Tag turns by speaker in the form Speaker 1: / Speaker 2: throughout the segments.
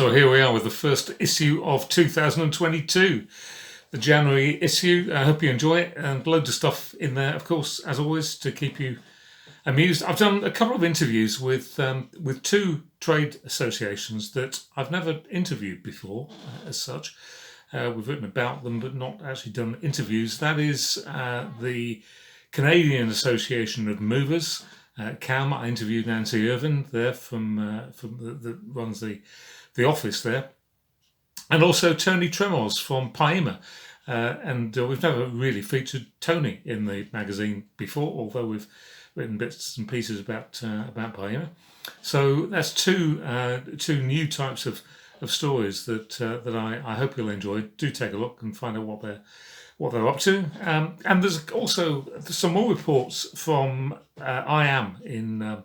Speaker 1: So here we are with the first issue of 2022, the January issue. I hope you enjoy it, and loads of stuff in there, of course, as always, to keep you amused. I've done a couple of interviews with two trade associations that I've never interviewed before, as such. We've written about them, but not actually done interviews. That is the Canadian Association of Movers, CAM. I interviewed Nancy Irvin there from that runs the office there, and also Tony Tremors from Paema. And we've never really featured Tony in the magazine before, although we've written bits and pieces about Paema. So that's two new types of stories that I hope you'll enjoy. Do take a look and find out what they're up to. And there's also some more reports from I Am in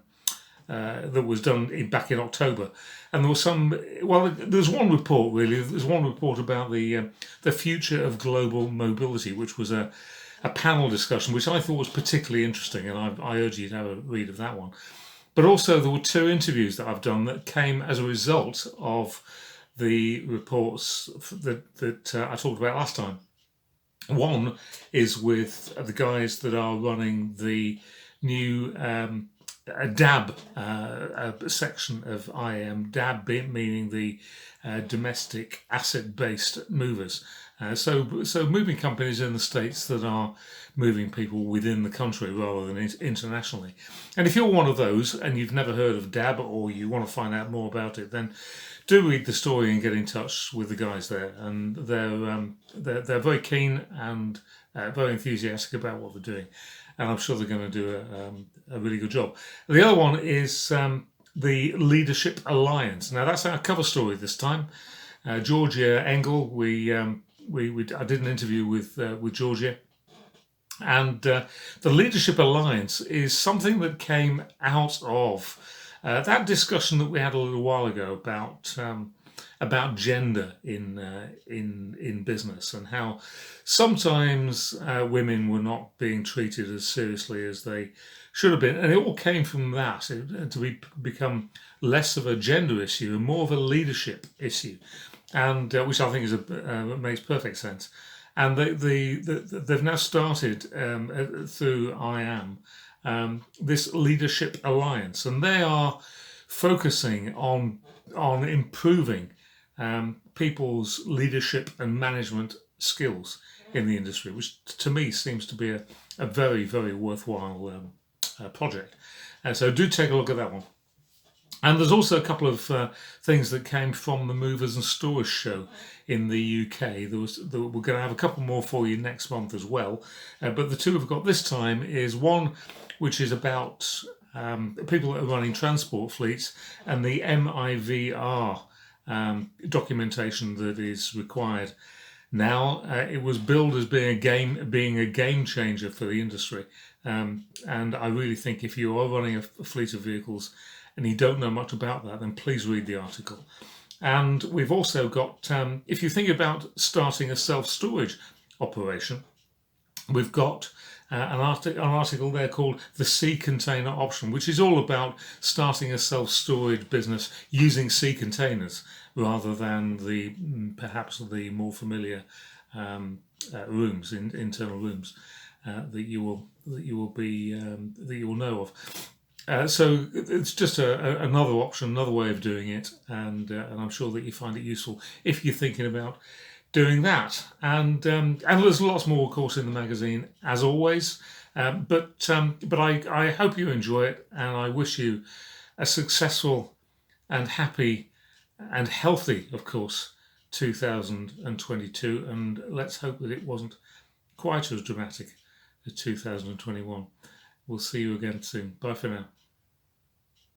Speaker 1: that was done back in October, and there was some. Well, there's one report really. There's one report about the future of global mobility, which was a panel discussion, which I thought was particularly interesting, and I urge you to have a read of that one. But also there were two interviews that I've done that came as a result of the reports that I talked about last time. One is with the guys that are running the new DAB section of IAM, DAB meaning the domestic asset-based movers. So moving companies in the States that are moving people within the country rather than internationally. And if you're one of those and you've never heard of DAB or you want to find out more about it, then do read the story and get in touch with the guys there. And they're very keen and very enthusiastic about what they're doing. And I'm sure they're going to do a really good job. The other one is the Leadership Alliance. Now that's our cover story this time. Georgia Engel, I did an interview with Georgia, and the Leadership Alliance is something that came out of that discussion that we had a little while ago about gender in business, and how sometimes women were not being treated as seriously as they should have been, and it all came from that to become less of a gender issue and more of a leadership issue, and which I think makes perfect sense. And they've now started through IAM this Leadership Alliance, and they are focusing on improving people's leadership and management skills in the industry, which to me seems to be a very, very worthwhile project. So do take a look at that one. And there's also a couple of things that came from the Movers and Storage show in the UK. We're going to have a couple more for you next month as well. But the two we've got this time is one which is about people that are running transport fleets and the MIVR documentation that is required. Now it was billed as being a game changer for the industry, and I really think if you are running a fleet of vehicles and you don't know much about that, then please read the article. And we've also got, if you think about starting a self-storage operation, we've got an article there called The Sea Container Option, which is all about starting a self-storage business using sea containers rather than perhaps the more familiar rooms, internal rooms that you will know of. So it's just another option, another way of doing it, and I'm sure that you find it useful if you're thinking about doing that. And there's lots more, of course, in the magazine as always. But I hope you enjoy it, and I wish you a successful and happy and healthy, of course, 2022. And let's hope that it wasn't quite as dramatic as 2021. We'll see you again soon. Bye for now.